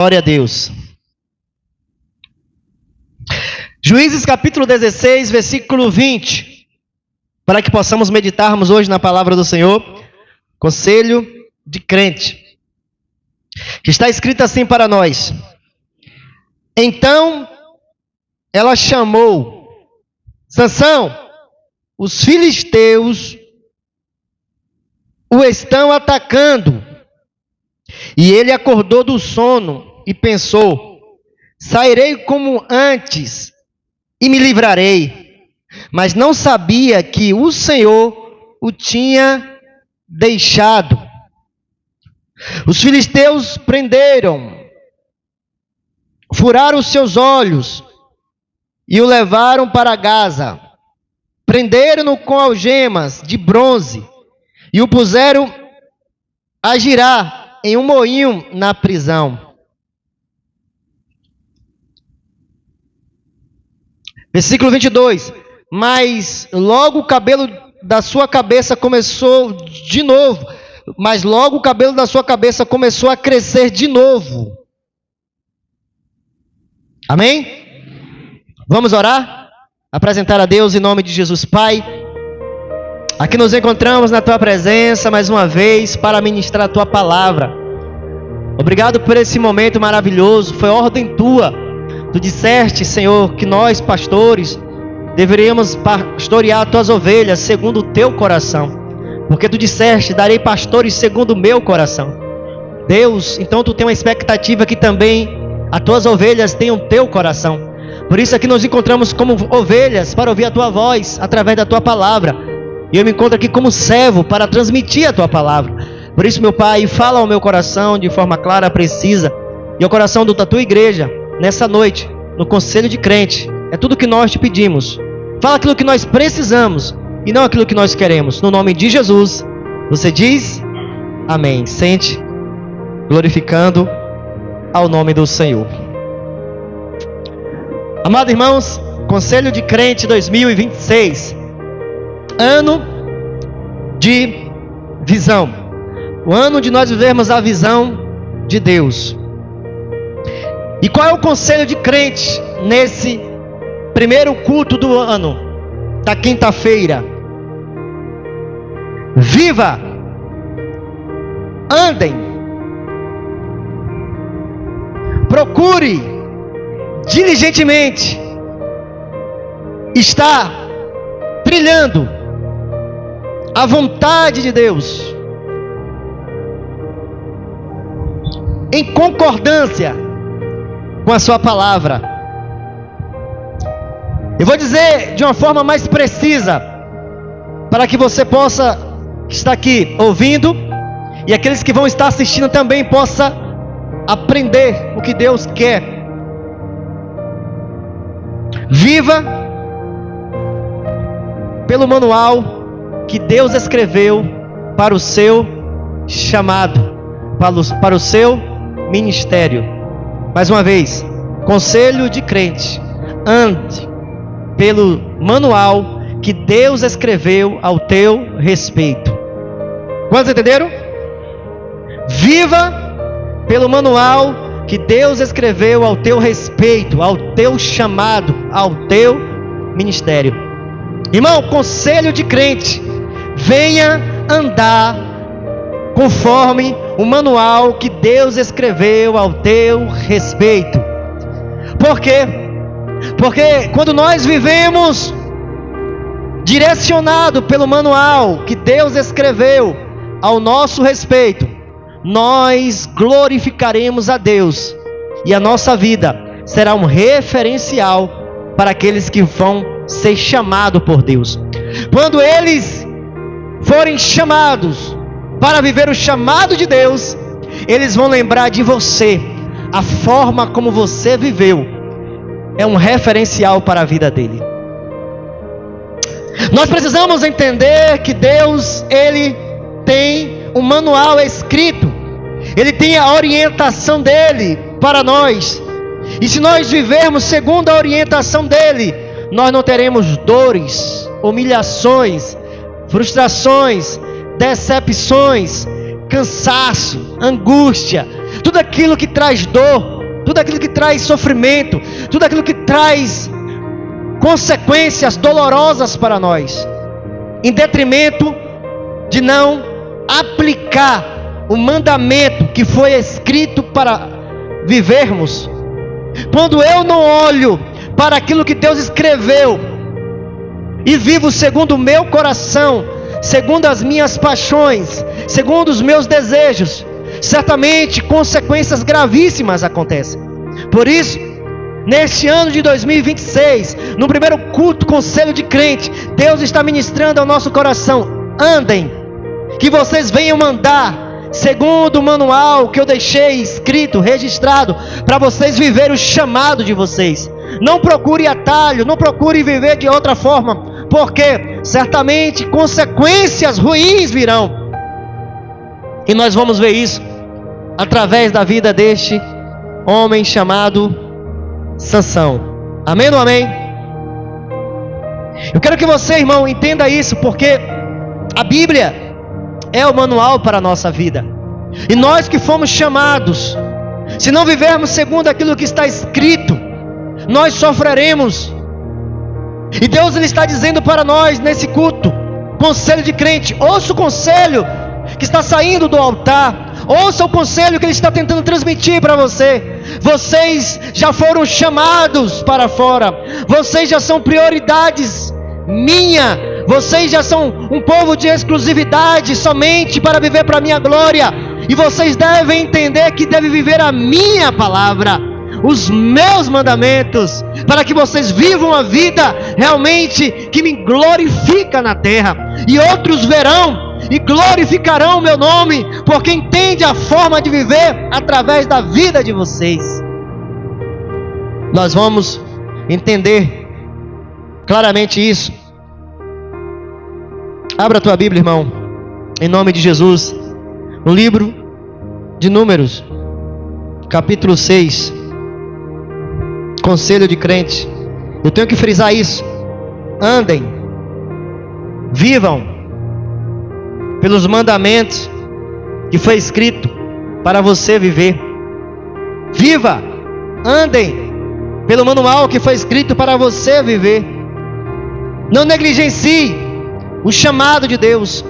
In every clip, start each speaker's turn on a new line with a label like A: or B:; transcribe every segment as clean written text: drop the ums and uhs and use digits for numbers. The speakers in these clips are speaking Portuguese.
A: Glória a Deus. Juízes capítulo 16, versículo 20. Para que possamos meditarmos hoje na palavra do Senhor. Conselho de crente. Que está escrito assim para nós. Então, ela chamou Sansão, os filisteus o estão atacando. E ele acordou do sono e pensou: sairei como antes e me livrarei. Mas não sabia que o Senhor o tinha deixado. Os filisteus prenderam, furaram os seus olhos e o levaram para Gaza. Prenderam-no com algemas de bronze e o puseram a girar em um moinho na prisão. Versículo 22. Mas logo o cabelo da sua cabeça começou de novo. Mas logo o cabelo da sua cabeça começou a crescer de novo. Amém? Vamos orar? Apresentar a Deus em nome de Jesus. Pai, aqui nos encontramos na Tua presença mais uma vez para ministrar a Tua palavra. Obrigado por esse momento maravilhoso, foi ordem Tua. Tu disseste, Senhor, que nós, pastores, deveríamos pastorear Tuas ovelhas segundo o Teu coração. Porque Tu disseste, darei pastores segundo o meu coração. Deus, então Tu tem uma expectativa que também as Tuas ovelhas tenham o Teu coração. Por isso aqui nos encontramos como ovelhas para ouvir a Tua voz através da Tua palavra. E eu me encontro aqui como servo para transmitir a Tua palavra. Por isso, meu Pai, fala ao meu coração de forma clara, precisa. E ao coração da Tua igreja, nessa noite, no conselho de crente. É tudo que nós te pedimos. Fala aquilo que nós precisamos e não aquilo que nós queremos. No nome de Jesus, você diz amém. Sente, glorificando ao nome do Senhor. Amados irmãos, Conselho de Crente 2026. Ano de visão. O ano de nós vivermos a visão de Deus. E qual é o conselho de crente nesse primeiro culto do ano, da quinta-feira? Viva! Andem! Procure diligentemente estar trilhando a vontade de Deus em concordância com a sua palavra. Eu vou dizer de uma forma mais precisa, para que você possa estar aqui ouvindo e aqueles que vão estar assistindo também possa aprender o que Deus quer. Viva pelo manual que Deus escreveu para o seu chamado, para o seu ministério. Mais uma vez, conselho de crente: ande pelo manual que Deus escreveu ao teu respeito. Quantos entenderam? Viva pelo manual que Deus escreveu ao teu respeito, ao teu chamado, ao teu ministério. Irmão, conselho de crente: venha andar conforme o manual que Deus escreveu ao teu respeito. Por quê? Porque quando nós vivemos direcionado pelo manual que Deus escreveu ao nosso respeito, nós glorificaremos a Deus e a nossa vida será um referencial para aqueles que vão ser chamados por Deus. Quando eles forem chamados para viver o chamado de Deus, eles vão lembrar de você. A forma como você viveu é um referencial para a vida dele. Nós precisamos entender que Deus, Ele tem um manual escrito. Ele tem a orientação dele para nós. E se nós vivermos segundo a orientação dele, nós não teremos dores, humilhações, frustrações, decepções, cansaço, angústia. tudo aquilo que traz dor, tudo aquilo que traz sofrimento, tudo aquilo que traz consequências dolorosas para nós, em detrimento de não aplicar o mandamento que foi escrito para vivermos. Quando eu não olho para aquilo que Deus escreveu e vivo segundo o meu coração, segundo as minhas paixões, segundo os meus desejos, certamente consequências gravíssimas acontecem. Por isso, neste ano de 2026, no primeiro culto conselho de crente, Deus está ministrando ao nosso coração: andem, que vocês venham andar segundo o manual que eu deixei escrito, registrado, para vocês viverem o chamado de vocês. Não procure atalho, não procure viver de outra forma, porque certamente consequências ruins virão. E nós vamos ver isso através da vida deste homem chamado Sansão. Amém ou não amém? Eu quero que você, irmão, entenda isso, porque a Bíblia é o manual para a nossa vida. E nós que fomos chamados, se não vivermos segundo aquilo que está escrito, nós sofreremos. E Deus ele está dizendo para nós nesse culto, conselho de crente: ouça o conselho que está saindo do altar, ouça o conselho que Ele está tentando transmitir para você. Vocês já foram chamados para fora, vocês já são prioridades minha, vocês já são um povo de exclusividade somente para viver para a minha glória, e vocês devem entender que devem viver a minha palavra, os meus mandamentos, para que vocês vivam a vida realmente que me glorifica na terra, e outros verão e glorificarão o meu nome, porque entende a forma de viver através da vida de vocês. Nós vamos entender claramente isso. Abra a tua Bíblia, irmão, em nome de Jesus, no livro de Números, capítulo 6, conselho de crente. Eu tenho que frisar isso: andem, vivam pelos mandamentos que foi escrito para você viver. Viva, andem pelo manual que foi escrito para você viver. Não negligencie o chamado de Deus.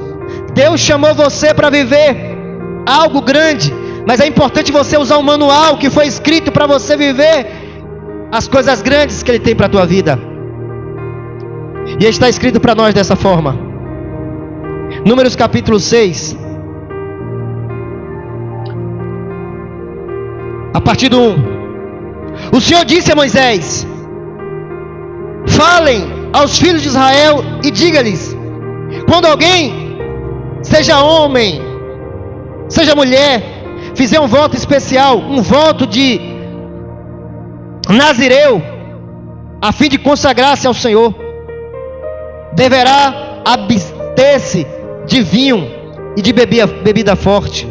A: Deus chamou você para viver algo grande, mas é importante você usar o manual que foi escrito para você viver as coisas grandes que Ele tem para a tua vida. E está escrito para nós dessa forma. Números capítulo 6, a partir do 1. O Senhor disse a Moisés: falem aos filhos de Israel e diga-lhes: quando alguém, seja homem, seja mulher, fizer um voto especial, um voto de nazireu, a fim de consagrar-se ao Senhor, deverá abster-se de vinho e de bebida forte.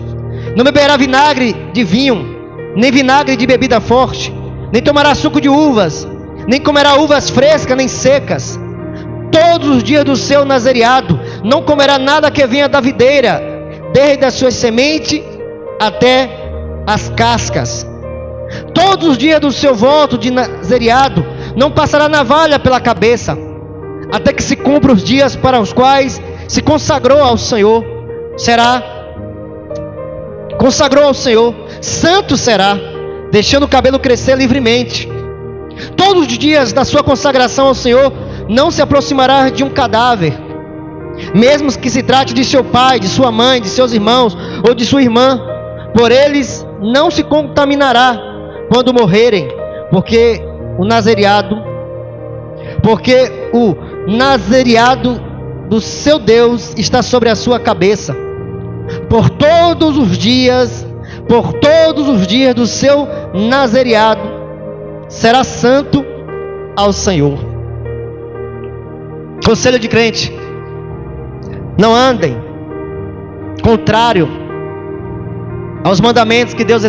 A: Não beberá vinagre de vinho, nem vinagre de bebida forte, nem tomará suco de uvas, nem comerá uvas frescas nem secas. Todos os dias do seu nazereado não comerá nada que venha da videira, desde as suas sementes até as cascas. Todos os dias do seu voto de nazereado não passará navalha pela cabeça, até que se cumpra os dias para os quais se consagrou ao Senhor. Consagrou ao Senhor, santo será, deixando o cabelo crescer livremente. Todos os dias da sua consagração ao Senhor não se aproximará de um cadáver, mesmo que se trate de seu pai, de sua mãe, de seus irmãos ou de sua irmã. Por eles não se contaminará quando morrerem, porque o nazereado do seu Deus está sobre a sua cabeça. Por todos os dias do seu nazereado será santo ao Senhor. Conselho de crente: não andem contrário aos mandamentos que Deus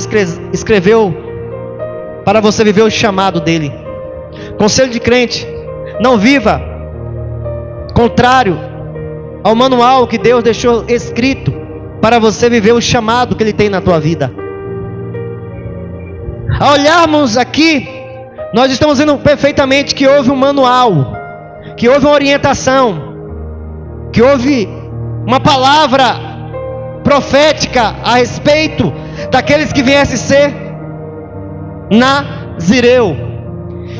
A: escreveu para você viver o chamado dele. Conselho de crente: não viva contrário ao manual que Deus deixou escrito para você viver o chamado que Ele tem na tua vida. Ao olharmos aqui, nós estamos vendo perfeitamente que houve um manual, que houve uma orientação, que houve uma palavra profética a respeito daqueles que viessem ser nazireu.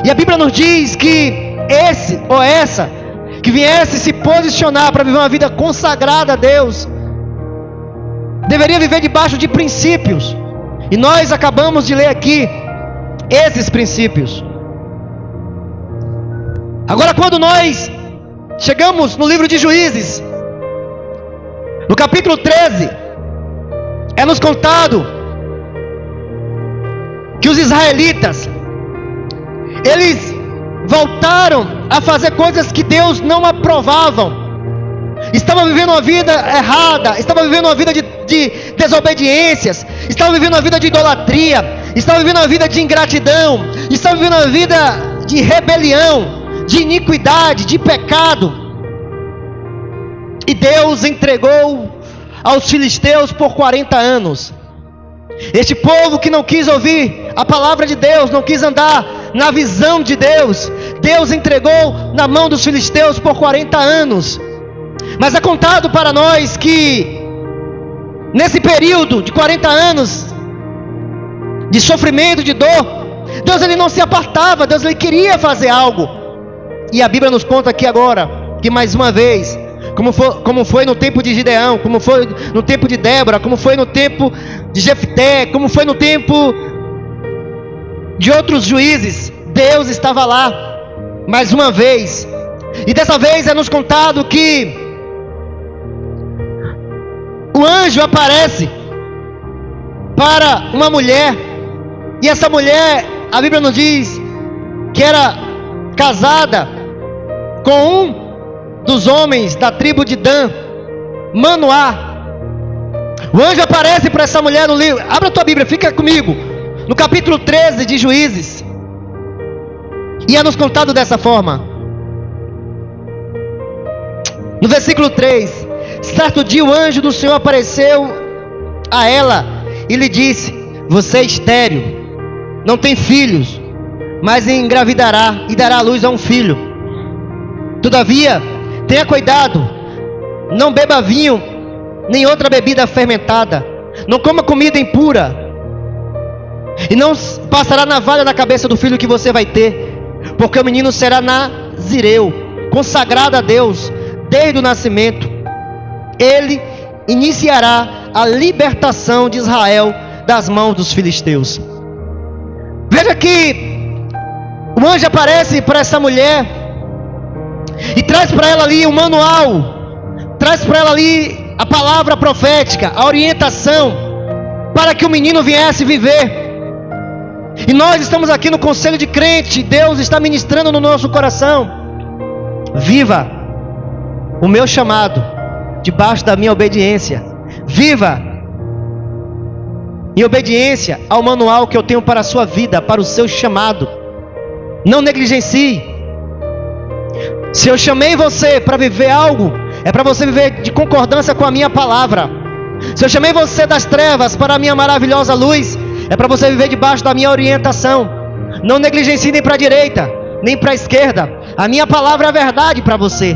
A: E a Bíblia nos diz que esse ou essa que viesse se posicionar para viver uma vida consagrada a Deus, deveria viver debaixo de princípios. E nós acabamos de ler aqui esses princípios. Agora, quando nós chegamos no livro de Juízes, no capítulo 13, é nos contado que os israelitas, eles voltaram a fazer coisas que Deus não aprovavam. Estavam vivendo uma vida errada, estavam vivendo uma vida de desobediências, estavam vivendo uma vida de idolatria, estavam vivendo uma vida de ingratidão, estavam vivendo uma vida de rebelião, de iniquidade, de pecado. E Deus entregou aos filisteus por 40 anos. Este povo que não quis ouvir a palavra de Deus, não quis andar na visão de Deus, Deus entregou na mão dos filisteus por 40 anos. Mas é contado para nós que nesse período de 40 anos de sofrimento, de dor, Deus ele não se apartava, Deus ele queria fazer algo. E a Bíblia nos conta aqui agora que mais uma vez, como foi no tempo de Gideão, como foi no tempo de Débora, como foi no tempo de Jefté, como foi no tempo de outros juízes, Deus estava lá mais uma vez. E dessa vez é nos contado que o anjo aparece para uma mulher, e essa mulher, a Bíblia nos diz que era casada com um dos homens da tribo de Dan, Manoá. O anjo aparece para essa mulher no livro, abra a tua Bíblia, fica comigo, no capítulo 13 de Juízes, e é nos contado dessa forma, no versículo 3: certo dia o anjo do Senhor apareceu a ela e lhe disse: você é estéril, não tem filhos, mas engravidará e dará à luz a um filho. Todavia, tenha cuidado, não beba vinho, nem outra bebida fermentada, não coma comida impura, e não passará navalha na cabeça do filho que você vai ter, porque o menino será nazireu, consagrado a Deus desde o nascimento. Ele iniciará a libertação de Israel das mãos dos filisteus. Veja que o anjo aparece para essa mulher e traz para ela ali um manual, traz para ela ali a palavra profética, a orientação para que o menino viesse viver. E nós estamos aqui no conselho de crente, Deus está ministrando no nosso coração: viva o meu chamado debaixo da minha obediência, viva em obediência ao manual que eu tenho para a sua vida, para o seu chamado. Não negligencie. Se eu chamei você para viver algo, é para você viver de concordância com a minha palavra. Se eu chamei você das trevas para a minha maravilhosa luz, é para você viver debaixo da minha orientação. Não negligencie nem para a direita, nem para a esquerda. A minha palavra é a verdade para você.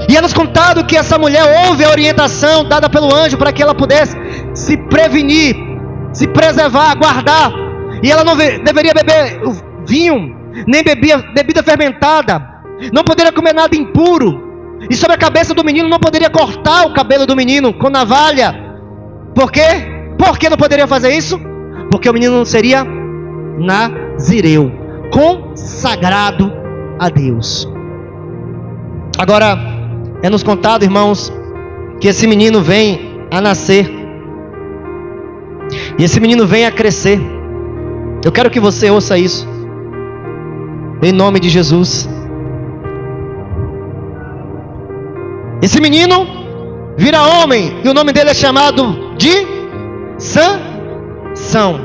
A: E é nos contado que essa mulher ouve a orientação dada pelo anjo para que ela pudesse se prevenir, se preservar, guardar. E ela não deveria beber vinho, nem bebida fermentada, não poderia comer nada impuro, e sobre a cabeça do menino não poderia cortar o cabelo do menino com navalha. Por quê? Por que não poderia fazer isso? Porque o menino não seria nazireu, consagrado a Deus. Agora, é nos contado, irmãos, que esse menino vem a nascer, e esse menino vem a crescer. Eu quero que você ouça isso, em nome de Jesus. Esse menino vira homem, e o nome dele é chamado de Sansão.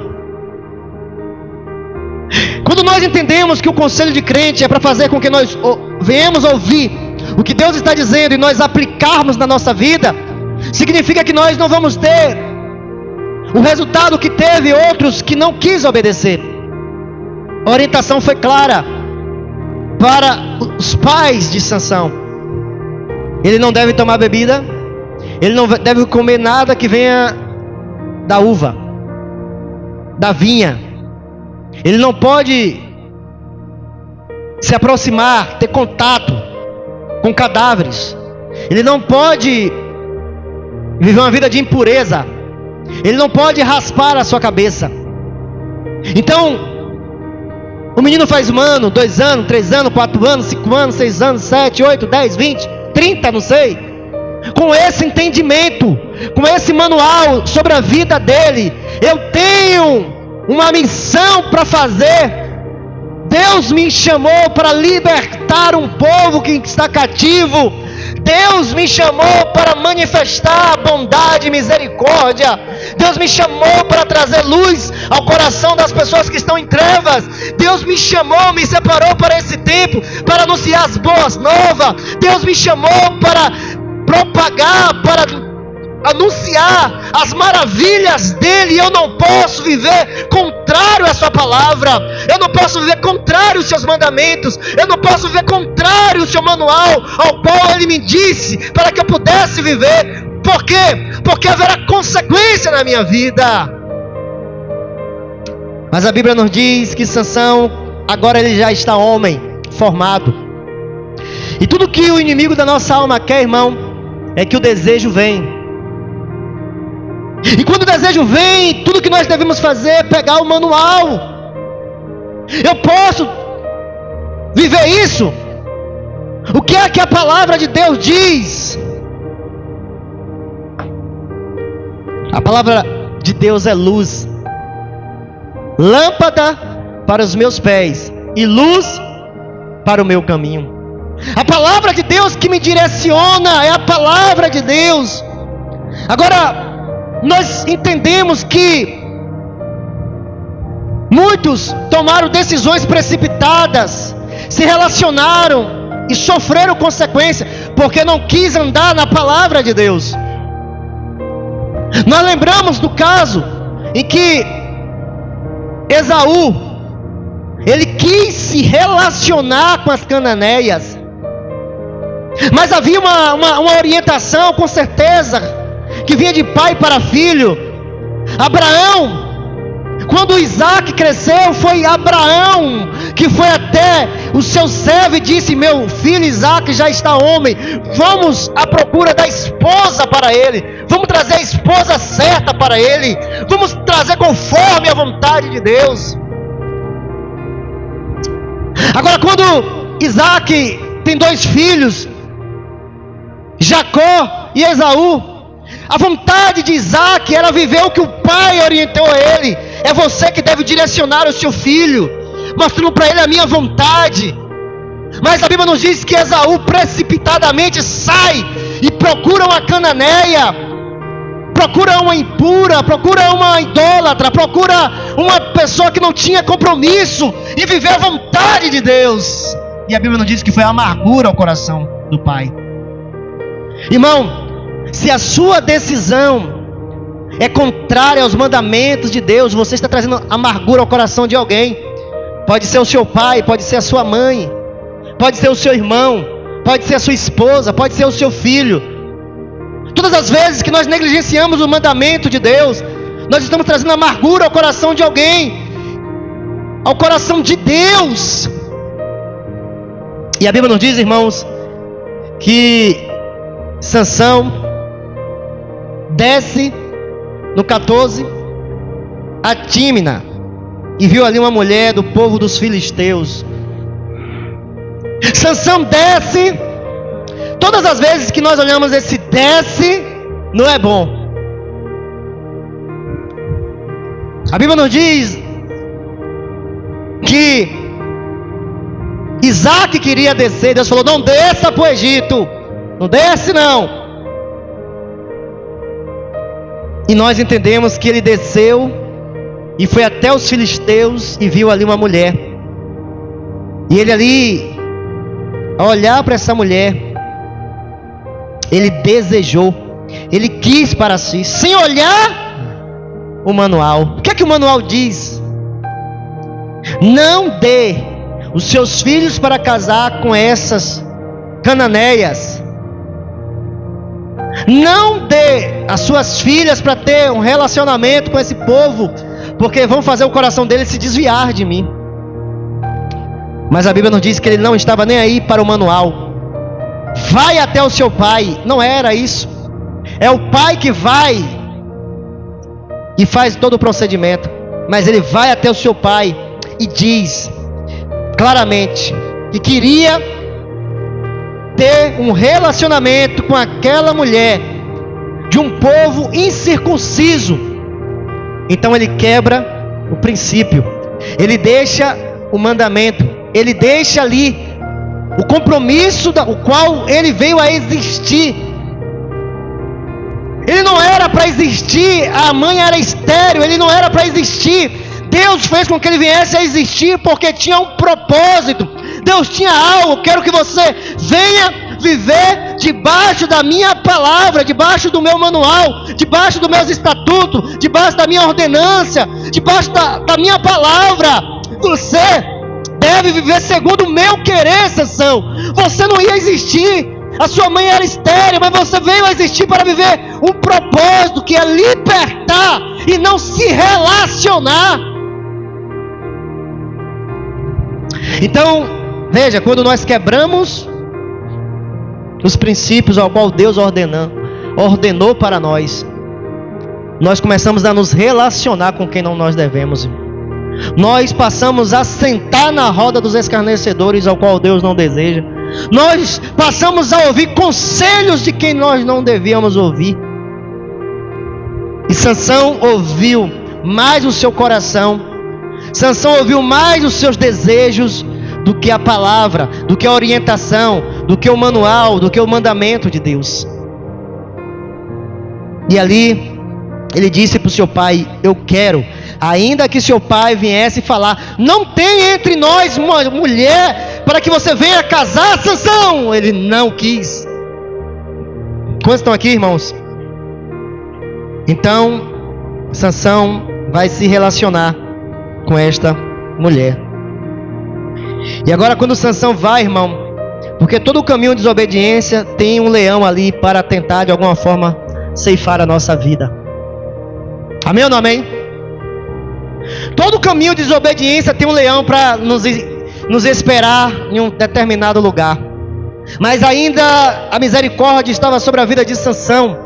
A: Quando nós entendemos que o conselho de crente é para fazer com que nós venhamos ouvir o que Deus está dizendo e nós aplicarmos na nossa vida, significa que nós não vamos ter O resultado que teve outros que não quis obedecer. A orientação foi clara para os pais de Sansão. Ele não deve tomar bebida, ele não deve comer nada que venha da uva, da vinha. Ele não pode se aproximar, ter contato com cadáveres. Ele não pode viver uma vida de impureza. Ele não pode raspar a sua cabeça. Então, o menino faz 1 ano, 2 anos, 3 anos, 4 anos, 5 anos, 6 anos, 7, 8, 10, 20, 30, não sei. Com esse entendimento, com esse manual sobre a vida dele, eu tenho uma missão para fazer. Deus me chamou para libertar um povo que está cativo. Deus me chamou para manifestar a bondade e misericórdia. Deus me chamou para trazer luz ao coração das pessoas que estão em trevas. Deus me chamou, me separou para esse tempo, para anunciar as boas novas. Deus me chamou para propagar, para anunciar as maravilhas dele. Eu não posso viver contrário à sua palavra. Eu não posso viver contrário aos seus mandamentos. Eu não posso viver contrário ao seu manual, ao qual ele me disse para que eu pudesse viver. Por quê? Porque haverá consequência na minha vida. Mas a Bíblia nos diz que Sansão agora ele já está homem, formado. E tudo que o inimigo da nossa alma quer, irmão, é que o desejo venha. E quando o desejo vem, tudo que nós devemos fazer é pegar o manual. Eu posso viver isso? O que é que a palavra de Deus diz? A palavra de Deus é luz, lâmpada para os meus pés e luz para o meu caminho. A palavra de Deus que me direciona é a palavra de Deus. Agora, nós entendemos que muitos tomaram decisões precipitadas, se relacionaram e sofreram consequências, porque não quis andar na palavra de Deus. Nós lembramos do caso em que Esaú, ele quis se relacionar com as cananeias, mas havia uma orientação, com certeza, que vinha de pai para filho. Abraão, quando Isaac cresceu, foi Abraão que foi até o seu servo e disse: meu filho Isaac já está homem, vamos à procura da esposa para ele, vamos trazer a esposa certa para ele, vamos trazer conforme a vontade de Deus. Agora, quando Isaac tem 2 filhos, Jacó e Esaú, a vontade de Isaac era viver o que o pai orientou a ele. É você que deve direcionar o seu filho, mostrando para ele a minha vontade. Mas a Bíblia nos diz que Esaú precipitadamente sai e procura uma cananeia, procura uma impura, procura uma idólatra, procura uma pessoa que não tinha compromisso em viver a vontade de Deus. E a Bíblia nos diz que foi amargura ao coração do pai. Irmão, se a sua decisão é contrária aos mandamentos de Deus, você está trazendo amargura ao coração de alguém. Pode ser o seu pai, pode ser a sua mãe, pode ser o seu irmão, pode ser a sua esposa, pode ser o seu filho. Todas as vezes que nós negligenciamos o mandamento de Deus, nós estamos trazendo amargura ao coração de alguém, ao coração de Deus. E a Bíblia nos diz, irmãos, que Sansão desce no 14 a Tímina e viu ali uma mulher do povo dos filisteus. Sansão desce. Todas as vezes que nós olhamos esse desce, não é bom. A Bíblia nos diz que Isaac queria descer. Deus falou: não desça para o Egito, não desce não. E nós entendemos que ele desceu e foi até os filisteus e viu ali uma mulher. E ele ali, ao olhar para essa mulher, ele desejou, ele quis para si, sem olhar o manual. O que é que o manual diz? Não dê os seus filhos para casar com essas cananeias. Não dê as suas filhas para ter um relacionamento com esse povo, porque vão fazer o coração deles se desviar de mim. Mas a Bíblia nos diz que ele não estava nem aí para o manual. Vai até o seu pai. Não era isso. É o pai que vai e faz todo o procedimento. Mas ele vai até o seu pai e diz claramente que queria ter um relacionamento com aquela mulher de um povo incircunciso. Então ele quebra o princípio, ele deixa o mandamento, ele deixa ali o compromisso o qual ele veio a existir. Ele não era para existir, a mãe era estéril, ele não era para existir. Deus fez com que ele viesse a existir porque tinha um propósito. Deus tinha algo. Quero que você venha viver debaixo da minha palavra, debaixo do meu manual, debaixo dos meus estatutos, debaixo da minha ordenância, debaixo da minha palavra. Você deve viver segundo o meu querer, Sansão. Você não ia existir, a sua mãe era estéril, mas você veio a existir para viver um propósito que é libertar e não se relacionar. Então, veja, quando nós quebramos os princípios ao qual Deus ordenou para nós, nós começamos a nos relacionar com quem não nós devemos. Nós passamos a sentar na roda dos escarnecedores ao qual Deus não deseja. Nós passamos a ouvir conselhos de quem nós não devíamos ouvir. E Sansão ouviu mais o seu coração. Sansão ouviu mais os seus desejos do que a palavra, do que a orientação, do que o manual, do que o mandamento de Deus. E ali ele disse para o seu pai: eu quero, ainda que seu pai viesse falar, não tem entre nós uma mulher para que você venha casar, Sansão. Ele não quis. Quantos estão aqui, irmãos? Então Sansão vai se relacionar com esta mulher. E agora quando Sansão vai, irmão, porque todo o caminho de desobediência tem um leão ali para tentar de alguma forma ceifar a nossa vida. Amém ou não amém? Todo caminho de desobediência tem um leão para nos esperar em um determinado lugar. Mas ainda a misericórdia estava sobre a vida de Sansão.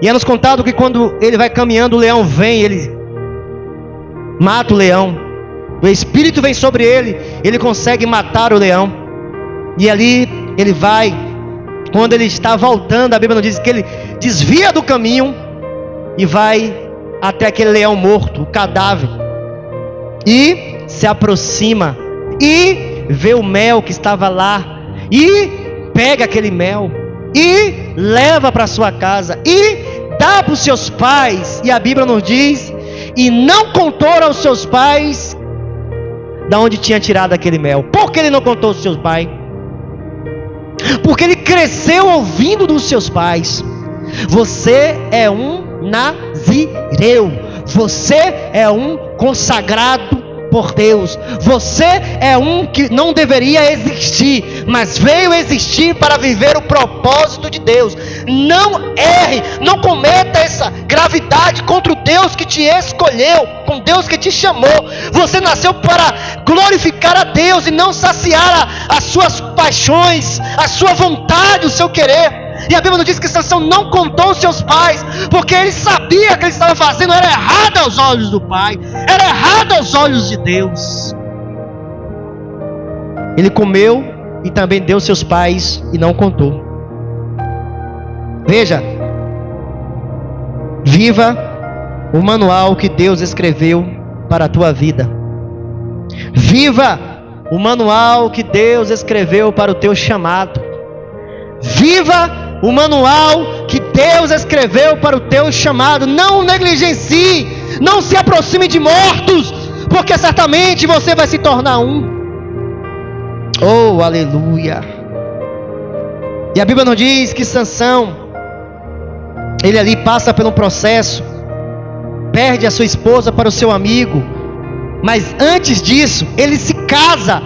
A: E é nos contado que quando ele vai caminhando, o leão vem, ele mata o leão. O Espírito vem sobre ele, ele consegue matar o leão. E ali ele vai, quando ele está voltando, a Bíblia nos diz que ele desvia do caminho e vai até aquele leão morto, o cadáver, e se aproxima e vê o mel que estava lá, e pega aquele mel e leva para sua casa e dá para os seus pais. E a Bíblia nos diz: e não contou aos seus pais da onde tinha tirado aquele mel. Por que ele não contou aos seus pais? Porque ele cresceu ouvindo dos seus pais: você é um nazireu, você é um consagrado por Deus, você é um que não deveria existir, mas veio existir para viver o propósito de Deus. Não erre, não cometa essa gravidade contra o Deus que te escolheu, com Deus que te chamou. Você nasceu para glorificar a Deus e não saciar as suas paixões, a sua vontade, o seu querer. E a Bíblia nos diz que Sansão não contou aos seus pais, porque ele sabia que ele estava fazendo era errado aos olhos do pai, era errado aos olhos de Deus. Ele comeu e também deu aos seus pais e não contou. Veja, viva o manual que Deus escreveu para a tua vida. Viva o manual que Deus escreveu para o teu chamado. Viva o manual que Deus escreveu para o teu chamado. Não negligencie, não se aproxime de mortos, porque certamente você vai se tornar um. Oh, aleluia. E a Bíblia nos diz que Sansão, ele ali passa por um processo perde a sua esposa para o seu amigo, mas antes disso, ele se casa.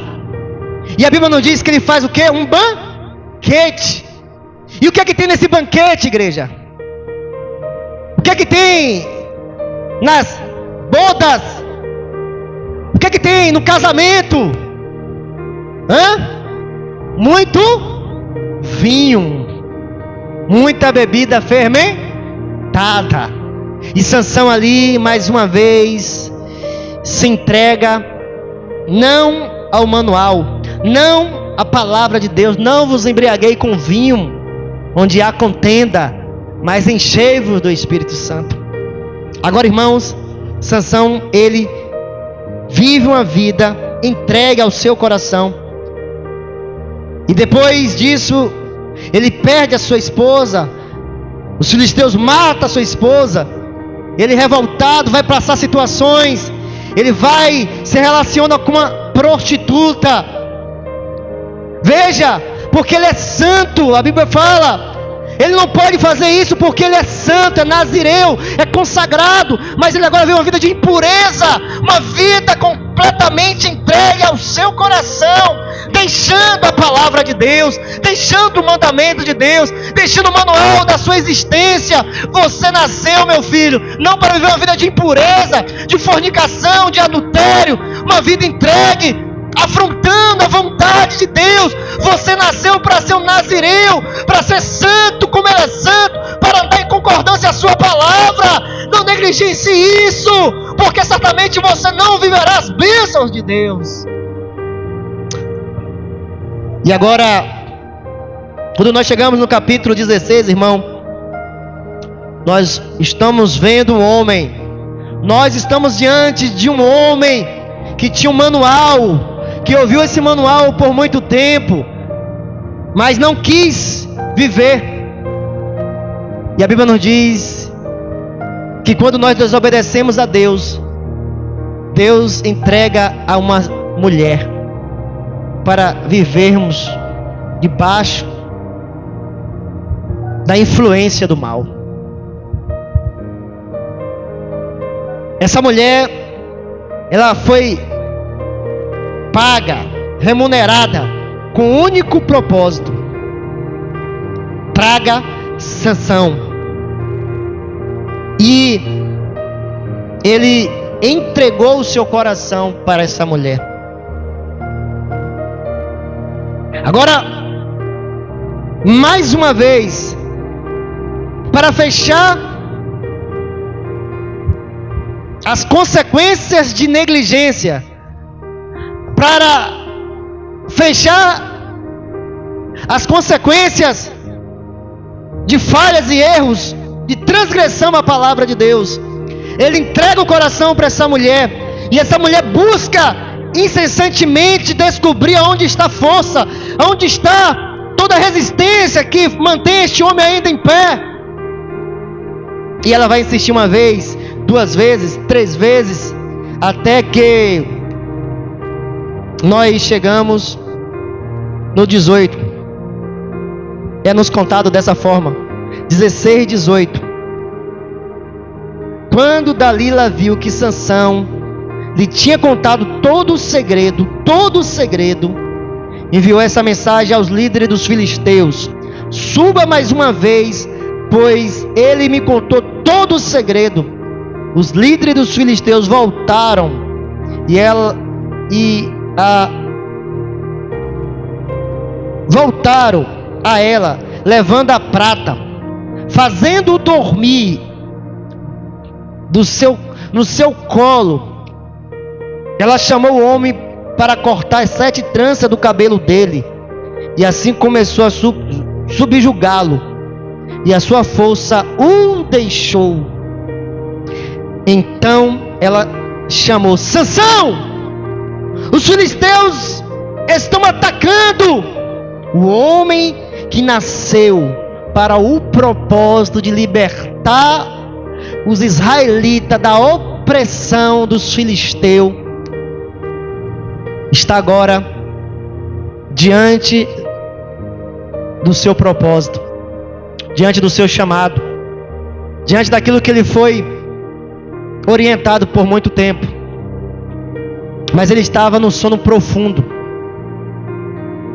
A: E a Bíblia não diz que ele faz o quê? Um banquete. E o que é que tem nesse banquete, igreja? O que é que tem nas bodas? O que é que tem no casamento? Muito vinho, muita bebida fermentada. E Sansão ali, mais uma vez, se entrega não ao manual, não à palavra de Deus. Não vos embriaguei com vinho, onde há contenda, mas enchei-vos do Espírito Santo. Agora, irmãos, Sansão, ele vive uma vida entregue ao seu coração. E depois disso, ele perde a sua esposa. Os filisteus matam a sua esposa. Ele, revoltado, vai passar situações. Ele vai se relaciona com uma prostituta. Veja, porque ele é santo. A Bíblia fala, ele não pode fazer isso porque ele é santo, é nazireu, é consagrado. Mas ele agora vive uma vida de impureza, uma vida completamente entregue ao seu coração, deixando a palavra de Deus, deixando o mandamento de Deus, deixando o manual da sua existência. Você nasceu, meu filho, não para viver uma vida de impureza, de fornicação, de adultério, uma vida entregue, afrontando a vontade de Deus. Você nasceu para ser um nazireu, para ser santo como ele é santo, para andar em concordância à sua palavra. Não negligencie isso, porque certamente você não viverá as bênçãos de Deus. E agora, quando nós chegamos no capítulo 16, irmão, nós estamos vendo um homem, nós estamos diante de um homem que tinha um manual, que ouviu esse manual por muito tempo, mas não quis viver. E a Bíblia nos diz que quando nós desobedecemos a Deus, Deus entrega a uma mulher para vivermos debaixo da influência do mal. Essa mulher, ela foi paga, remunerada, com um único propósito: traga Sansão. E ele entregou o seu coração para essa mulher. Agora, mais uma vez, para fechar as consequências de negligência, para fechar as consequências de falhas e erros, de transgressão à palavra de Deus, ele entrega o coração para essa mulher, e essa mulher busca incessantemente descobrir aonde está a força, aonde está toda a resistência que mantém este homem ainda em pé. E ela vai insistir uma vez, duas vezes, três vezes, até que nós chegamos no 18. É nos contado dessa forma, 16, 18. Quando Dalila viu que Sansão lhe tinha contado todo o segredo, enviou essa mensagem aos líderes dos filisteus: suba mais uma vez, pois ele me contou todo o segredo. Os líderes dos filisteus voltaram voltaram a ela, levando a prata, fazendo-o dormir no seu colo. Ela chamou o homem para cortar as 7 tranças do cabelo dele, e assim começou a subjugá-lo, e a sua força o deixou. Então ela chamou: Sansão, os filisteus estão atacando. O homem que nasceu para o propósito de libertar os israelitas da opressão dos filisteus está agora diante do seu propósito, diante do seu chamado, diante daquilo que ele foi orientado por muito tempo, mas ele estava no sono profundo.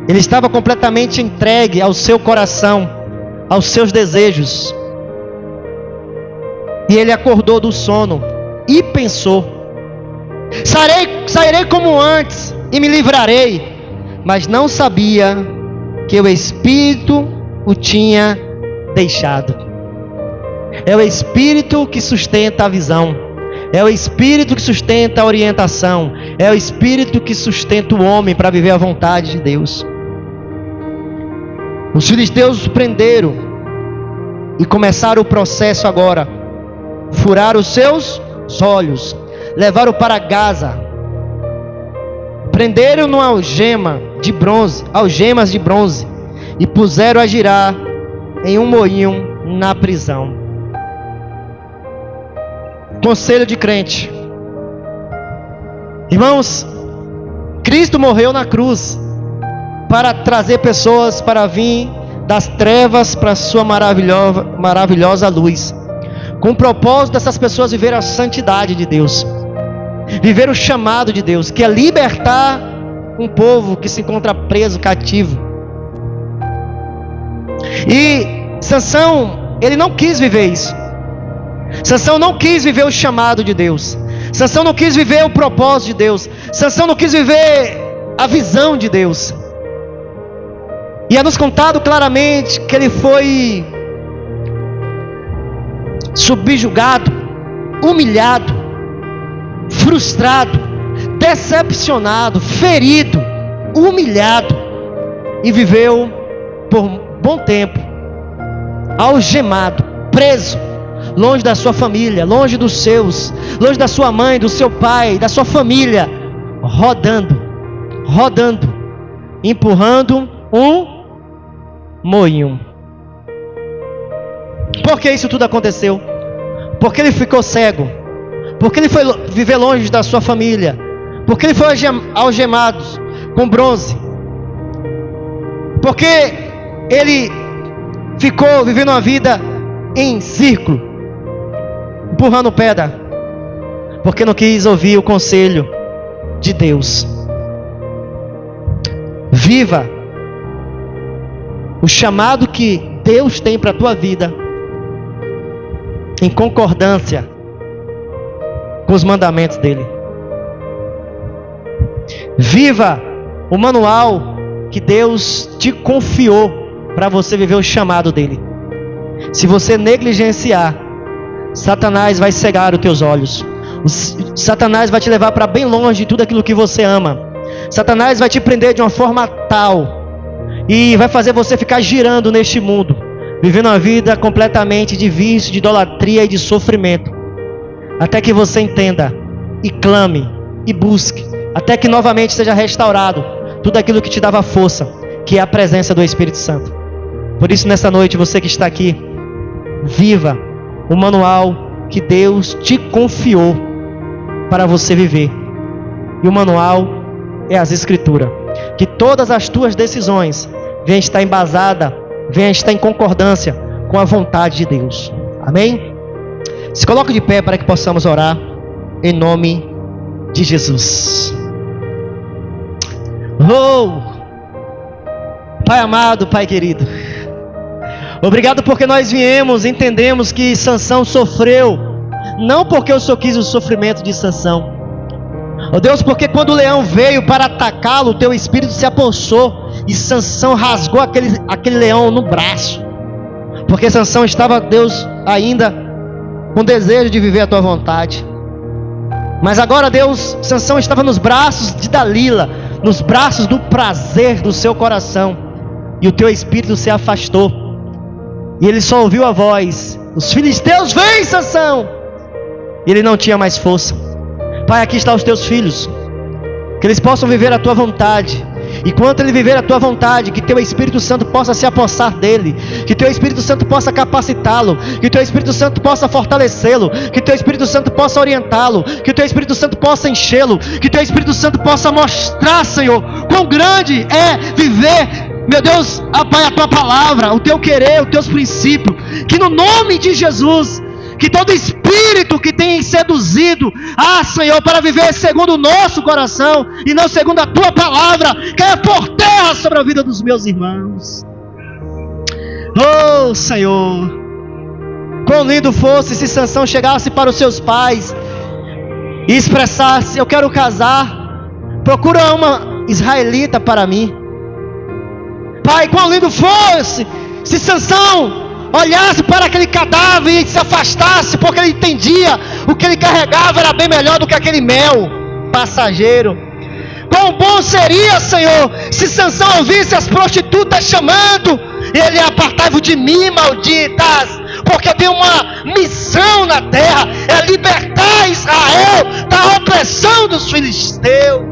A: Ele estava completamente entregue ao seu coração, aos seus desejos. E ele acordou do sono e pensou: sairei como antes e me livrarei. Mas não sabia que o Espírito o tinha deixado. É o Espírito que sustenta a visão. É o Espírito que sustenta a orientação. É o Espírito que sustenta o homem para viver a vontade de Deus. Os filisteus prenderam e começaram o processo agora. Furaram os seus olhos, levaram para Gaza, prenderam numa algemas de bronze, e puseram a girar em um moinho na prisão. Conselho de crente. Irmãos, Cristo morreu na cruz para trazer pessoas para vir das trevas para a sua maravilhosa luz, com o propósito dessas pessoas viver a santidade de Deus, viver o chamado de Deus, que é libertar um povo que se encontra preso, cativo. E Sansão, ele não quis viver isso. Sansão não quis viver o chamado de Deus. Sansão não quis viver o propósito de Deus. Sansão não quis viver a visão de Deus. E é nos contado claramente que ele foi subjugado, humilhado, frustrado, decepcionado, ferido, humilhado, e viveu por bom tempo algemado, preso, longe da sua família, longe dos seus, longe da sua mãe, do seu pai, da sua família, rodando, empurrando um moinho. Por que isso tudo aconteceu? Porque ele ficou cego, porque ele foi viver longe da sua família, porque ele foi algemado com bronze, porque ele ficou vivendo uma vida em círculo, empurrando pedra, porque não quis ouvir o conselho de Deus. Viva o chamado que Deus tem para a tua vida em concordância com os mandamentos dele. Viva o manual que Deus te confiou para você viver o chamado dele. Se você negligenciar, Satanás vai cegar os teus olhos. Satanás vai te levar para bem longe de tudo aquilo que você ama. Satanás vai te prender de uma forma tal e vai fazer você ficar girando neste mundo, vivendo uma vida completamente de vício, de idolatria e de sofrimento, até que você entenda e clame e busque, até que novamente seja restaurado tudo aquilo que te dava força, que é a presença do Espírito Santo. Por isso, nessa noite, você que está aqui, viva o manual que Deus te confiou para você viver. E o manual é as Escrituras. Que todas as tuas decisões venham estar embasadas, venham estar em concordância com a vontade de Deus. Amém? Se coloque de pé para que possamos orar em nome de Jesus. Oh! Pai amado, Pai querido, obrigado porque nós viemos, entendemos que Sansão sofreu, não porque o Senhor quis o sofrimento de Sansão. Oh Deus, porque quando o leão veio para atacá-lo, o teu espírito se apossou e Sansão rasgou aquele leão no braço. Porque Sansão estava, Deus, ainda com desejo de viver a tua vontade. Mas agora, Deus, Sansão estava nos braços de Dalila, nos braços do prazer do seu coração, e o teu espírito se afastou, e ele só ouviu a voz: os filisteus, vem, Sansão! E ele não tinha mais força. Pai, aqui estão os teus filhos, que eles possam viver a tua vontade. E quando ele viver a tua vontade, que teu Espírito Santo possa se apossar dele, que teu Espírito Santo possa capacitá-lo, que teu Espírito Santo possa fortalecê-lo, que teu Espírito Santo possa orientá-lo, que teu Espírito Santo possa enchê-lo, que teu Espírito Santo possa mostrar, Senhor, quão grande é viver, meu Deus, Pai, a tua palavra, o teu querer, os teus princípios. Que no nome de Jesus, que todo espírito que tem seduzido, Senhor, para viver segundo o nosso coração e não segundo a tua palavra, caia por terra sobre a vida dos meus irmãos. Oh, Senhor, quão lindo fosse se Sansão chegasse para os seus pais e expressasse: eu quero casar, procura uma israelita para mim. Pai, quão lindo fosse se Sansão olhasse para aquele cadáver e se afastasse, porque ele entendia o que ele carregava era bem melhor do que aquele mel passageiro. Quão bom seria, Senhor, se Sansão ouvisse as prostitutas chamando: ele: apartai-vos de mim, malditas, porque eu tenho uma missão na terra, é libertar Israel da opressão dos filisteus.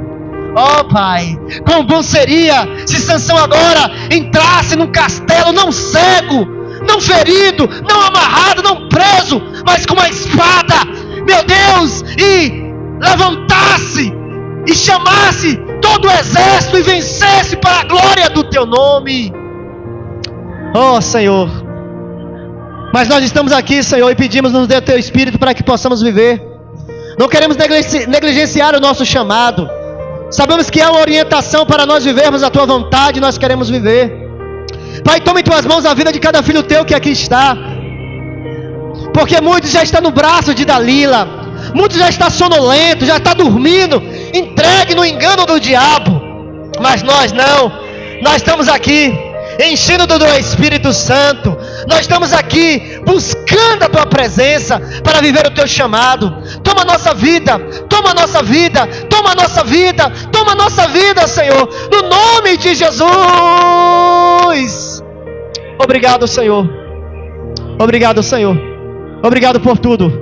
A: Oh, Pai, quão bom seria se Sansão agora entrasse num castelo, não cego, não ferido, não amarrado, não preso, mas com uma espada, meu Deus, e levantasse e chamasse todo o exército e vencesse para a glória do teu nome. Oh, Senhor, mas nós estamos aqui, Senhor, e pedimos nos dê o teu Espírito para que possamos viver. Não queremos negligenciar o nosso chamado. Sabemos que é uma orientação para nós vivermos a tua vontade, nós queremos viver. Pai, toma em tuas mãos a vida de cada filho teu que aqui está, porque muitos já estão no braço de Dalila, muitos já estão sonolentos, já estão dormindo, entregue no engano do diabo, mas nós não. Nós estamos aqui enchendo do teu Espírito Santo, nós estamos aqui buscando a tua presença para viver o teu chamado. Toma a nossa vida, toma a nossa vida, toma a nossa vida, toma a nossa vida, Senhor, no nome de Jesus. Obrigado, Senhor, obrigado, Senhor, obrigado por tudo,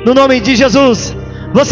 A: no nome de Jesus.